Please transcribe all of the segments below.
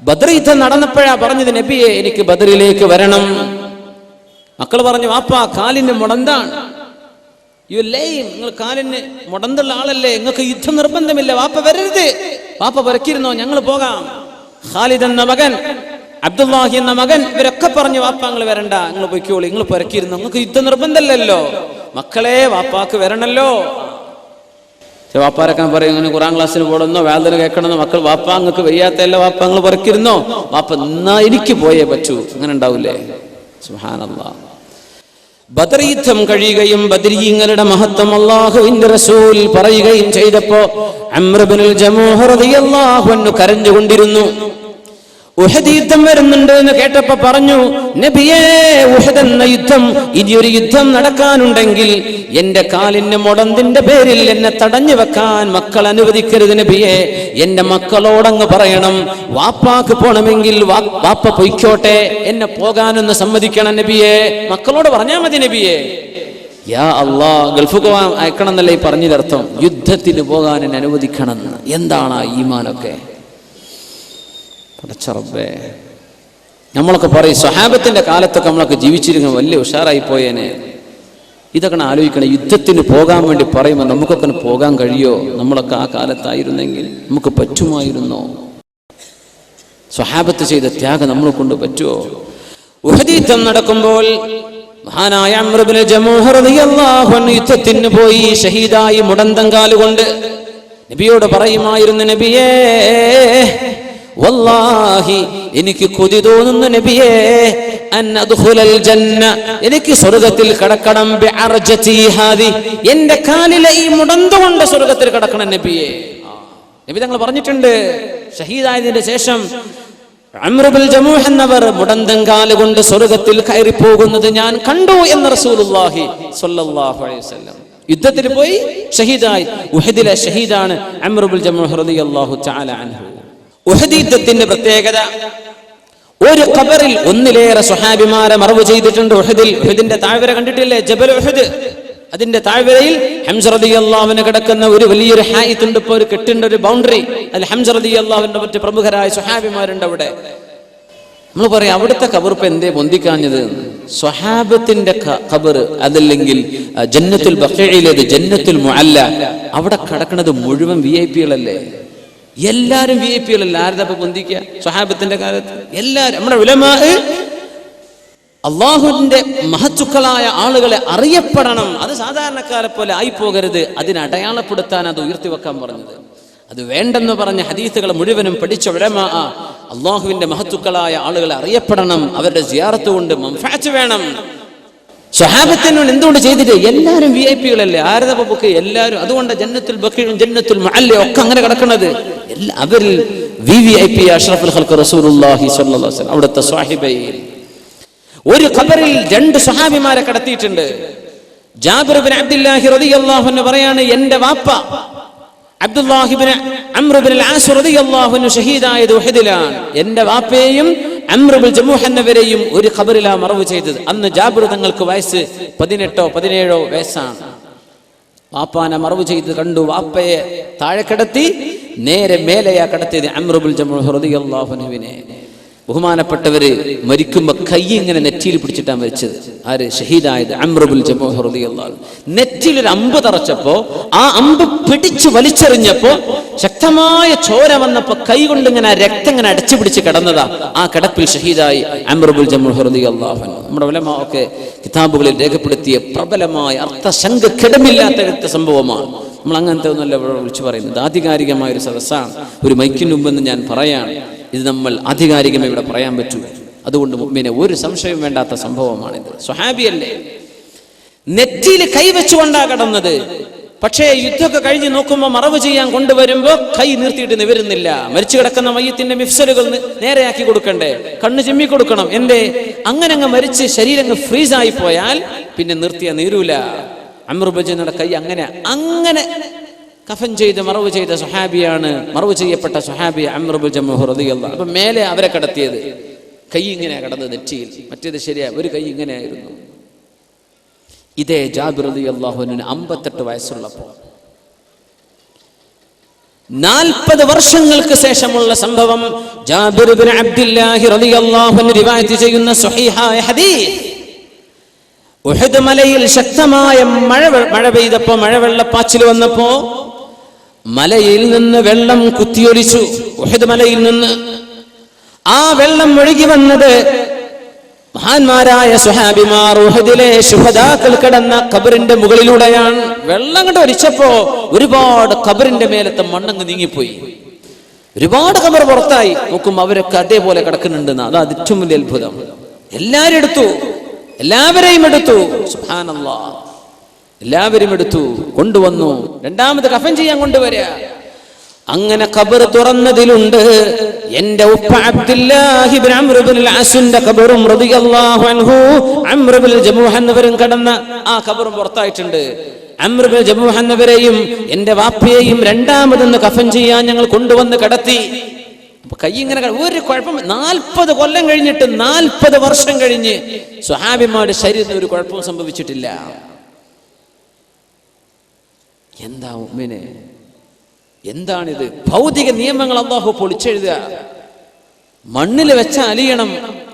ബദർ യുദ്ധം നടന്നപ്പോഴാ പറഞ്ഞത്, നബിയെ എനിക്ക് ബദറിലേക്ക് വരണം. മക്കൾ പറഞ്ഞു, വാപ്പാ കാലിന് മുടന്താണ്, നിങ്ങൾ കാലിന് മുടന്തുള്ള ആളല്ലേ, നിങ്ങൾക്ക് യുദ്ധം നിർബന്ധമില്ല, വാപ്പ വരരുത്. വാപ്പ വരക്കിരുന്നോ, ഞങ്ങൾ പോകാം. ഖാലിദ് എന്ന മകൻ, അബ്ദുല്ലാഹി എന്ന മകൻ, ഇവരൊക്കെ പറഞ്ഞു, വാപ്പ നിങ്ങൾ വരണ്ട, നിങ്ങൾ പൊയ്ക്കോളി, നിങ്ങൾ പുരക്കിരുന്നു, നിങ്ങൾക്ക് യുദ്ധം നിർബന്ധമല്ലല്ലോ. മക്കളെ വാപ്പാക്ക് വരണല്ലോ. വാപ്പാരൊക്കെ പറയും, ഇങ്ങനെ ഖുർആൻ ക്ലാസ്സിന് പോകണമെന്നോ വേദന കേൾക്കണമെന്നോ. മക്കൾ, വാപ്പ നിങ്ങൾക്ക് വയ്യാത്തല്ല, വാപ്പ നിങ്ങൾ പുറക്കിരുന്നോ, വാപ്പ എന്നാ എനിക്ക് പോയേ പറ്റൂ, അങ്ങനെ ഉണ്ടാവില്ലേ? സുബ്ഹാനല്ലാഹ്. ബദർ യുദ്ധം കഴിയുകയും ബദരീങ്ങളുടെ മഹത്വം അല്ലാഹുവിന്റെ റസൂൽ പറയുകയും ചെയ്തപ്പോ അംർ ഇബ്നുൽ ജമൂഹ റളിയല്ലാഹു അൻഹു കരഞ്ഞുകൊണ്ടിരുന്നു. ഉഹദ് യുദ്ധം വരുന്നുണ്ട് എന്ന് കേട്ടപ്പോ പറഞ്ഞു, നബിയേ, ഉഹദ് എന്ന യുദ്ധം, ഇനിയൊരു യുദ്ധം നടക്കാനുണ്ടെങ്കിൽ എന്റെ കാലിന്റെ മുടന്തിന്റെ പേരിൽ എന്നെ തടഞ്ഞു വെക്കാൻ മക്കൾ അനുവദിക്കരുത് നബിയേ. എന്റെ മക്കളോടങ്ങ് പറയണം, വാപ്പാക്ക് പോണമെങ്കിൽ വാപ്പ പൊയ്ക്കോട്ടെ, എന്നെ പോകാനൊന്ന് സമ്മതിക്കണം നബിയേ. മക്കളോട് പറഞ്ഞാൽ മതി നബിയേ. യാ അല്ലാ, ഗൾഫ് പോകാൻ അയക്കണം എന്നല്ലേ ഈ പറഞ്ഞതിനർത്ഥം? യുദ്ധത്തിന് പോകാൻ എന്നെ അനുവദിക്കണം. എന്താണ് ആ ഈമാനൊക്കെ? പടച്ചറബ്ബേ, നമ്മളൊക്കെ പറയും സ്വഹാബത്തിന്റെ കാലത്തൊക്കെ നമ്മളൊക്കെ ജീവിച്ചിരുന്ന വലിയ ഉഷാറായി പോയേനെ. ഇതൊക്കെ ആലോചിക്കണം. യുദ്ധത്തിന് പോകാൻ വേണ്ടി പറയുമ്പോൾ നമുക്കൊക്കെ പോകാൻ കഴിയോ? നമ്മളൊക്കെ ആ കാലത്തായിരുന്നെങ്കിൽ നമുക്ക് പറ്റുമായിരുന്നോ? സ്വഹാബത്ത് ചെയ്ത ത്യാഗം നമ്മളെ കൊണ്ട് പറ്റുമോ? ഉഹദ് യുദ്ധം നടക്കുമ്പോൾ മഹാനായ അംർ ഇബ്നു ജമൂഹ റളിയല്ലാഹു അൻഹു യുദ്ധത്തിന് പോയി ഷഹീദായി മുടന്തങ്കാലുകൊണ്ട് നബിയോട് പറയുമായിരുന്നു, നബിയേ, വല്ലാഹി എനിക്ക് കൊതി തോന്നുന്നു നബിയേ, അൻ അദ്ഖുലൽ ജന്ന, എനിക്ക് സ്വർഗ്ഗത്തിൽ കടക്കണം, ബിഅർജതി ഹാദി, എന്റെ കാലിലെ ഈ മുടന്തുകൊണ്ട് സ്വർഗ്ഗത്തിൽ കടക്കണം നബിയേ. നബി തങ്ങൾ പറഞ്ഞിട്ടുണ്ട്, ഷഹീദായതിന്റെ ശേഷം അംർ ഇബ്നുൽ ജമൂഹ് എന്നവർ മുടന്തങ്കാല് കൊണ്ട് സ്വർഗ്ഗത്തിൽ കയറി പോകുന്നത് ഞാൻ കണ്ടു എന്ന് റസൂലുള്ളാഹി സ്വല്ലല്ലാഹു അലൈഹി വസല്ലം. യുദ്ധത്തിൽ പോയി ഷഹീദായി. ഉഹദിലെ ഷഹീദാണ് അംർ ഇബ്നുൽ ജമൂഹ് റളിയല്ലാഹു തആല അൻഹു. ഉഹദ് യുദ്ധത്തിന്റെ പ്രത്യേകത, ഒരു ഖബറിൽ ഒന്നിലേറെ സ്വഹാബിമാരെ മറവ് ചെയ്തിട്ടുണ്ട്. ഉഹദിന്റെ താഴ്വര കണ്ടിട്ടില്ലേ, ജബൽ ഉഹദ്. അതിന്റെ താഴ്വരയിൽ ഹംസ റളിയല്ലാഹു അൻഹു കിടക്കുന്ന ഒരു വലിയൊരു ഹായിത്ത് ഉണ്ട്. ഇപ്പോൾ ഒരു കെട്ടിന്റെ ഒരു ബൗണ്ടറി, അതിൽ ഹംസ റളിയല്ലാഹു അൻഹു മറ്റ് പ്രമുഖരായ സ്വഹാബിമാരുണ്ട് അവിടെ. നമ്മൾ പറയാം, അവിടുത്തെ ഖബർ ഇപ്പൊ എന്തേ പൊന്തിക്കാഞ്ഞത്? സ്വഹാബത്തിന്റെ ഖബർ, അതല്ലെങ്കിൽ ജന്നത്തുൽ ബഖീഇലേത് ജന്നത്തുൽ മുഅല്ല, അവിടെ കിടക്കുന്നത് മുഴുവൻ വിഐപികളല്ലേ? എല്ലാരും വിഐപികളല്ല. ആരതപ്പോ പൊന്തിക്കുക? സ്വഹാബത്തിന്റെ കാലത്ത് എല്ലാരും. നമ്മുടെ ഉലമാ അള്ളാഹുവിന്റെ മഹത്തുക്കളായ ആളുകളെ അറിയപ്പെടണം. അത് സാധാരണക്കാരെ പോലെ ആയിപ്പോകരുത്. അതിനെ അടയാളപ്പെടുത്താൻ അത് ഉയർത്തിവെക്കാൻ പറഞ്ഞത്. അത് വേണ്ടെന്ന് പറഞ്ഞ ഹദീസുകൾ മുഴുവനും പഠിച്ച ഉലമാ അള്ളാഹുവിന്റെ മഹത്തുക്കളായ ആളുകളെ അറിയപ്പെടണം. അവരുടെ സിയാറത്ത് കൊണ്ട് മൻഫഅത്ത് വേണം. സ്വഹാബത്തിനോട് എന്തുകൊണ്ട് ചെയ്തിട്ട്? എല്ലാവരും വിഐപികളല്ലേ? ആരതപ്പോ പൊക്കെ എല്ലാവരും. അതുകൊണ്ട് ജന്നത്തുൽ ബഖീഉം ജന്നത്തുൽ മുഅല്ല ഒക്കെ അങ്ങനെ കിടക്കുന്നത്. അവരിൽ വിവിഐപി അഷ്റഫുൽ ഖൽഖ് റസൂലുള്ളാഹി സ്വല്ലല്ലാഹു അലൈഹി വസല്ലം അവിടുത്തെ സ്വഹാബയിൽ ഒരു ഖബറിൽ രണ്ട് സ്വഹാബിമാരെ കടത്തിയിട്ടുണ്ട്. ജാബിർ ഇബ്നു അബ്ദുല്ലാഹി റളിയല്ലാഹു അൻഹു പറയാണ്, എന്റെ വാപ്പ അബ്ദുല്ലാഹി ഇബ്നു അംർ ഇബ്നുൽ ആസ് റളിയല്ലാഹു അൻഹു ഷഹീദായത് ഉഹദിലാണ്. എന്റെ വാപ്പയെയും അംർ ഇബ്നുൽ ജമൂഹ് എന്നവരെയും ഒരു ഖബറിലാ മറവ് ചെയ്തത്. അന്ന് ജാബിർ തങ്ങൾക്ക് വയസ്സ് 18 17 വയസ്സാണ്. വാപ്പാനെ മറവ് ചെയ്ത് കണ്ടു. വാപ്പയെ താഴെ കിടത്തി, നേരെ മേലെയാ കടത്തിയത് അംർ ഇബ്നുൽ ജമൂഹ് റളിയല്ലാഹു അൻഹുവിനെ. ബഹുമാനപ്പെട്ടവര് മരിക്കുമ്പോ കൈ ഇങ്ങനെ നെറ്റിയിൽ പിടിച്ചിട്ടാണ് മരിച്ചത്. ആര്? ഷഹീദായത് അംർ ഇബ്നുൽ ജമൂഹ് റളിയല്ലാഹു അൻഹു. നെറ്റിയിൽ ഒരു അമ്പ് തറച്ചപ്പോ ആ അമ്പ് പിടിച്ചു വലിച്ചെറിഞ്ഞപ്പോ ശക്തമായ ചോര വന്നപ്പോ കൈ കൊണ്ട് ഇങ്ങനെ രക്തം ഇങ്ങനെ അടച്ചു പിടിച്ച് കിടന്നതാ. ആ കിടപ്പിൽ ഷഹീദായി അംർ ഇബ്നുൽ ജമൂഹ് റളിയല്ലാഹു അൻഹു. നമ്മുടെ ഉലമാ ഒക്കെ കിതാബുകളിൽ രേഖപ്പെടുത്തിയ പ്രബലമായ അർത്ഥശങ്കക്കിടമില്ലാത്ത സംഭവമാണ്. നമ്മൾ അങ്ങനത്തെ ഒന്നുമല്ല ഇവിടെ വിളിച്ചു പറയുന്നത്. ആധികാരികമായ ഒരു സദസ്സാണ്. ഒരു മൈക്കിന് മുമ്പെന്ന് ഞാൻ പറയാണ്, ഇത് നമ്മൾ ആധികാരികമായി ഇവിടെ പറയാൻ പറ്റൂ. അതുകൊണ്ട് മുഅ്മിനെ ഒരു സംശയം വേണ്ടാത്ത സംഭവമാണിത്. സ്വഹാബിയല്ലേ, നെറ്റിയിൽ കൈവച്ചുകൊണ്ടാ കടന്നത്. പക്ഷേ യുദ്ധമൊക്കെ കഴിഞ്ഞ് നോക്കുമ്പോൾ മറവ് ചെയ്യാൻ കൊണ്ടുവരുമ്പോ കൈ നിർത്തിയിട്ട് നിവരുന്നില്ല. മരിച്ചു കിടക്കുന്ന മയ്യത്തിന്റെ മിഫ്സലുകൾ നേരെയാക്കി കൊടുക്കണ്ടേ, കണ്ണ് ചിമ്മി കൊടുക്കണം. അങ്ങനെ അങ്ങ് മരിച്ച് ശരീരം ഫ്രീസായി പോയാൽ പിന്നെ നിർത്തിയ നീരൂല. അംർ ഇബ്നു ജമൂഹയുടെ കൈ അങ്ങനെ കഫൻ ചെയ്ത് മറവ് ചെയ്ത സ്വഹാബിയാണ്, മറവ് ചെയ്യപ്പെട്ട സ്വഹാബി അംർ ഇബ്നു ജമൂഹ് റളിയല്ലാഹു. അപ്പൊ മേലെ അവരെ കടത്തിയത് കൈ ഇങ്ങനെ കടന്നത് നെറ്റിയിൽ, മറ്റേത് ശരിയാ ഒരു കൈ ഇങ്ങനെയായിരുന്നു. ഇതേ ജാബിർ റളിയല്ലാഹു അൻഹു 58 വയസ്സുള്ളപ്പോൾ 40 വർഷങ്ങൾക്ക് ശേഷമുള്ള സംഭവം. ജാബിർ ഇബ്നു അബ്ദുല്ലാഹി റളിയല്ലാഹു അൻഹു റിവായത്ത് ചെയ്യുന്ന സ്വഹീഹായ ഹദീസ്. ഉഹദ് മലയിൽ ശക്തമായ മഴ പെയ്തപ്പോ, മഴവെള്ളപ്പാച്ചിൽ വന്നപ്പോ മലയിൽ നിന്ന് വെള്ളം കുത്തിയൊലിച്ചു. ഉഹദ് മലയിൽ നിന്ന് ആ വെള്ളം ഒഴുകി വന്നത് മഹാന്മാരായ സ്വഹാബിമാർ ഉഹദിലെ ശുഹദാക്കൾ കിടന്ന ഖബറിന്റെ മുകളിലൂടെയാണ്. വെള്ളം കൊണ്ട് ഒലിച്ചപ്പോ ഒരുപാട് ഖബറിന്റെ മേലത്തെ മണ്ണങ്ങ് നീങ്ങിപ്പോയി. ഒരുപാട് ഖബർ പുറത്തായി. നോക്കും അവരൊക്കെ അതേപോലെ കിടക്കുന്നുണ്ടെന്ന്. അതാ ഏറ്റവും വലിയ അത്ഭുതം. എല്ലാവരെയും എടുത്തു. സുബ്ഹാനല്ലാഹ്, എല്ലാവരും എടുത്തു, കൊണ്ടുവന്നു. രണ്ടാമത് കഫൻ ചെയ്യാൻ കൊണ്ടുവരിക. അങ്ങനെ ഖബർ തുറന്നതിലുണ്ട് എന്റെ ഉപ്പ അബ്ദുല്ലാഹി ഇബ്നു അംർ ഇബ്നുൽ അസിന്റെ ഖബറും റളിയല്ലാഹു അൻഹു. അംർ ഇബ്നുൽ ജമൂഹ് എന്നവരും കടന്ന ആ ഖബറും പുറത്തായിട്ടുണ്ട്. അംർ ഇബ്നുൽ ജമൂഹ് എന്നവരെയും എന്റെ വാപ്പയെയും രണ്ടാമതൊന്ന് കഫൻ ചെയ്യാൻ ഞങ്ങൾ കൊണ്ടുവന്ന് കിടത്തി. കൈ ഇങ്ങനെ ഒരു കുഴപ്പം. 40 കൊല്ലം കഴിഞ്ഞിട്ട്, 40 വർഷം കഴിഞ്ഞ് സ്വഹാബിമാരുടെ ശരീരത്തിന് ഒരു കുഴപ്പവും സംഭവിച്ചിട്ടില്ല. എന്താ ഉമ്മിനെ, എന്താണിത്? ഭൗതിക നിയമങ്ങൾ അല്ലാഹു പൊളിച്ചെഴുതുക. മണ്ണിൽ വെച്ച അലിയണം.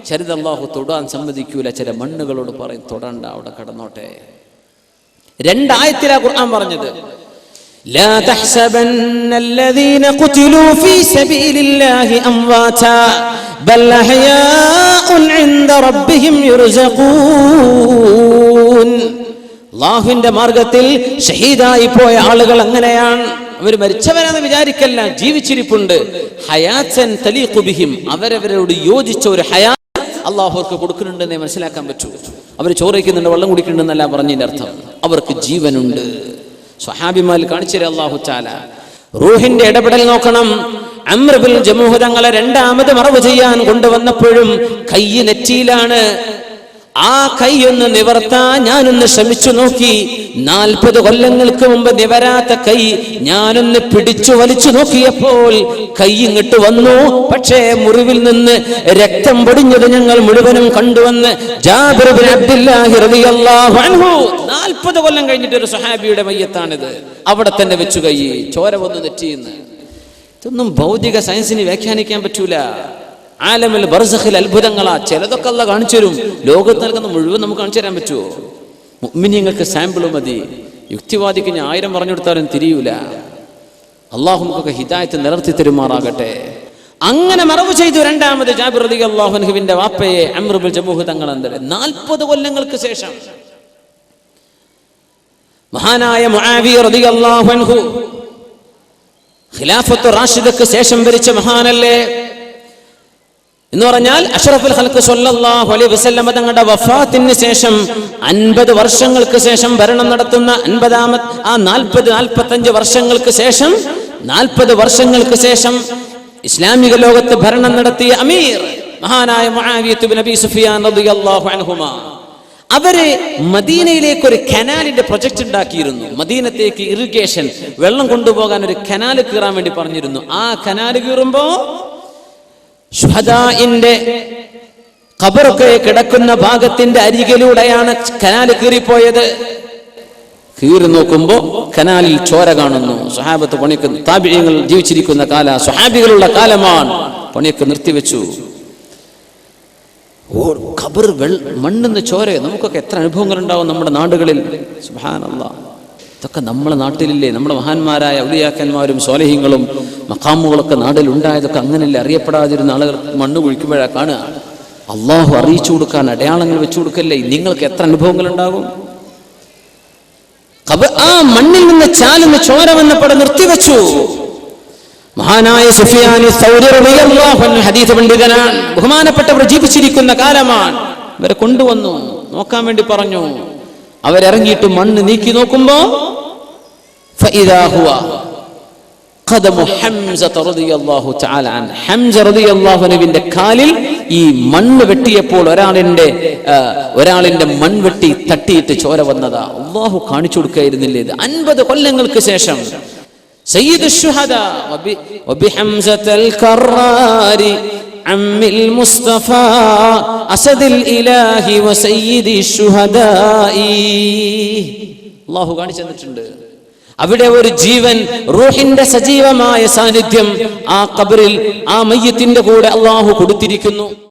ചിലത് അല്ലാഹു തൊടാൻ സമ്മതിക്കൂല. ചില മണ്ണുകളോട് പറയും തൊടണ്ട, അവിടെ കടന്നോട്ടെ. 2 ആയത്തിലാ ഖുർആൻ പറഞ്ഞത്. لا تحسبن الذين قتلوا في سبيل الله أمواتا بل أحياء عند ربهم يرزقون. അല്ലാഹുവിന്റെ മാർഗത്തിൽ ഷഹീദായി പോയ ആളുകൾ അങ്ങനെയാണ്. അവർ മരിച്ചവരാണെന്ന് വിചാരിക്കല്ല, ജീവിച്ചിരിപ്പുണ്ട്. ഹയാത്തൻ തലീഖു ബിഹിം, അവരവരോട് യോജിച്ച ഒരു ഹയാത്ത് അല്ലാഹു അവർക്ക് കൊടുക്കുന്നുണ്ടെന്നേ മനസ്സിലാക്കാൻ പറ്റൂ. അവർ ചോറയ്ക്കുന്നുണ്ട്, വെള്ളം കുടിക്കുന്നുണ്ടെന്നല്ല പറഞ്ഞതിന്റെ അർത്ഥം. അവർക്ക് ജീവനുണ്ട്. സ്വഹാബിമാൽ കാണിച്ചു തരാം അല്ലാഹു തആല. റൂഹിന്റെ ഇടപെടൽ നോക്കണം. അംർ ഇബ്നുൽ ജമൂഹ് തങ്ങളെ രണ്ടാമത് മറവ് ചെയ്യാൻ കൊണ്ടുവന്നപ്പോഴും കൈ നെറ്റിയിലാണ്. ആ കൈ ഒന്ന് നിവർത്താൻ ഞാനൊന്ന് ശ്രമിച്ചു നോക്കി. 40 കൊല്ലങ്ങൾക്ക് മുമ്പ് നിവരാത്ത കൈ ഞാനൊന്ന് പിടിച്ചു വലിച്ചു നോക്കിയപ്പോൾ കൈ ഇങ്ങോട്ട് വന്നു. പക്ഷേ മുറിവിൽ നിന്ന് രക്തം പൊടിഞ്ഞത് ഞങ്ങൾ മുഴുവനും കണ്ടുവന്ന് ജാബിർ ഇബ്നു അബ്ദുല്ലാഹി റളിയല്ലാഹു അൻഹു. 40 കൊല്ലം കഴിഞ്ഞിട്ട് ഒരു സ്വഹാബിയുടെ മയ്യത്താണിത്. അവിടെ തന്നെ വെച്ചു കൈ, ചോര വന്നു നെറ്റിയെന്ന്. ഇതൊന്നും ഭൗതിക സയൻസിന് വ്യാഖ്യാനിക്കാൻ പറ്റൂല. ആലമിൽ ബർസഖിൽ അത്ഭുതങ്ങളാ. ചിലതൊക്കെ അല്ലാഹു കാണിച്ചു തരും. ലോകത്ത് നൽകുന്ന മുഴുവൻ നമുക്ക് കാണിച്ചു തരാൻ പറ്റുമോ? മുഅ്മിനീങ്ങൾക്ക് സാമ്പിൾ മതി. യുക്തിവാദിക്ക് ഞാൻ 1000 പറഞ്ഞു കൊടുത്താലും തിരിയൂല. അള്ളാഹു നമുക്കൊക്കെ ഹിദായത്ത് നിലർത്തി തരുമാറാകട്ടെ. അങ്ങനെ മറവ് ചെയ്തു രണ്ടാമത് ജാബിർ റളിയല്ലാഹു അൻഹുവിന്റെ വാപ്പയെ അംർ ഇബ്നുൽ ജമൂഹ് തങ്ങൾ. 40 കൊല്ലങ്ങൾക്ക് ശേഷം മഹാനായ മുആവിയ റളിയല്ലാഹു അൻഹു, ഖിലാഫത്ത് റാഷിദക്ക് ശേഷം ഭരിച്ച മഹാനല്ലേ എന്ന് പറഞ്ഞാൽ അഷ്റഫുൽ ഖൽഖ് സ്വല്ലല്ലാഹു അലൈഹി വസല്ലം തങ്ങളുടെ വഫാത്തിന് ശേഷം 50 വർഷങ്ങൾക്ക് ശേഷം ഭരണം നടത്തുന്ന 45 വർഷങ്ങൾക്ക് ശേഷം 40 വർഷങ്ങൾക്ക് ശേഷം ഇസ്ലാമിക ലോകത്ത് ഭരണം നടത്തിയ അമീർ മഹാനായ മുആവിയ ഇബ്നു അബീ സുഫിയാൻ റളിയല്ലാഹു അൻഹുമാ. അവര് മദീനയിലേക്ക് ഒരു കനാലിന്റെ പ്രൊജക്ട് ഉണ്ടാക്കിയിരുന്നു. മദീനത്തേക്ക് ഇറിഗേഷൻ, വെള്ളം കൊണ്ടുപോകാൻ ഒരു കനാൽ കീറാൻ വേണ്ടി പറഞ്ഞിരുന്നു. ആ കനാൽ കീറുമ്പോ ശുഹദാഇന്റെ ഖബറൊക്കെ കിടക്കുന്ന ഭാഗത്തിന്റെ അരികിലൂടെയാണ് കനാൽ കീറിപ്പോയത്. കീറി നോക്കുമ്പോ കനാലിൽ ചോര കാണുന്നു. സ്വഹാബത്ത് പണിക്ക്, താബിഈങ്ങൾ ജീവിച്ചിരിക്കുന്ന കാല, സ്വഹാബികളുള്ള കാലമാണ്. പണിയൊക്കെ നിർത്തിവെച്ചു. ഖബർ മണ്ണെന്ന് ചോര. നമുക്കൊക്കെ എത്ര അനുഭവങ്ങൾ ഉണ്ടാവും നമ്മുടെ നാടുകളിൽ. സുബ്ഹാനല്ലാഹ്, ഇതൊക്കെ നമ്മളെ നാട്ടിലില്ലേ? നമ്മുടെ മഹാന്മാരായ ഔലിയാക്കന്മാരും സ്വാലിഹീങ്ങളും മഖാമുകളൊക്കെ നാട്ടിൽ ഉണ്ടായതൊക്കെ അങ്ങനെയല്ലേ? അറിയപ്പെടാതിരുന്ന ആളുകൾ മണ്ണ് കുഴിക്കുമ്പോഴാണ് കാണുക. അള്ളാഹു അറിയിച്ചു കൊടുക്കാൻ അടയാളങ്ങൾ വെച്ചു കൊടുക്കല്ലേ? നിങ്ങൾക്ക് എത്ര അനുഭവങ്ങൾ ഉണ്ടാകും? ആ മണ്ണിൽ നിന്ന് ചാലുന്ന ചോര വന്നപ്പോൾ നിർത്തിവെച്ചു. മഹാനായ സുഫിയാനി സൗരി റളിയല്ലാഹു അൻഹു ഹദീസ് പണ്ഡിതനാണ്. ബഹുമാനപ്പെട്ടവർ ജീവിച്ചിരിക്കുന്ന കാലമാണ്. ഇവരെ കൊണ്ടുവന്നു നോക്കാൻ വേണ്ടി പറഞ്ഞു. അവരിറങ്ങിയിട്ട് മണ്ണ് നീക്കി നോക്കുമ്പോ ഫഇദാ ഹുവ ഖദമു ഹംസ റളിയല്ലാഹു തആല അൻ. ഹംസ റളിയല്ലാഹു അൻഹുവിന്റെ കാലിൽ ഈ മണ്ണ് വെട്ടിയപ്പോൾ ഒരാളിന്റെ മൺവെട്ടി തട്ടിയിട്ട് ചോര വന്നതാ. അല്ലാഹു കാണിച്ചു കൊടുക്കായിരുന്നില്ലേ ഇത്? 50 കൊല്ലങ്ങൾക്ക് ശേഷം സയ്യിദുൽ ശുഹദാ വബി ഹംസത്തൽ കറാരി അമ്മിൽ മുസ്തഫ അസദിൽ ഇലാഹി വസയ്യിദി ശുഹദാഇ. അല്ലാഹു കാണിച്ചു തന്നിട്ടുണ്ട്. അവിടെ ഒരു ജീവൻ, റൂഹിന്റെ സജീവമായ സാന്നിധ്യം ആ ഖബറിൽ ആ മയ്യത്തിന്റെ കൂടെ അള്ളാഹു കൊടുത്തിരിക്കുന്നു.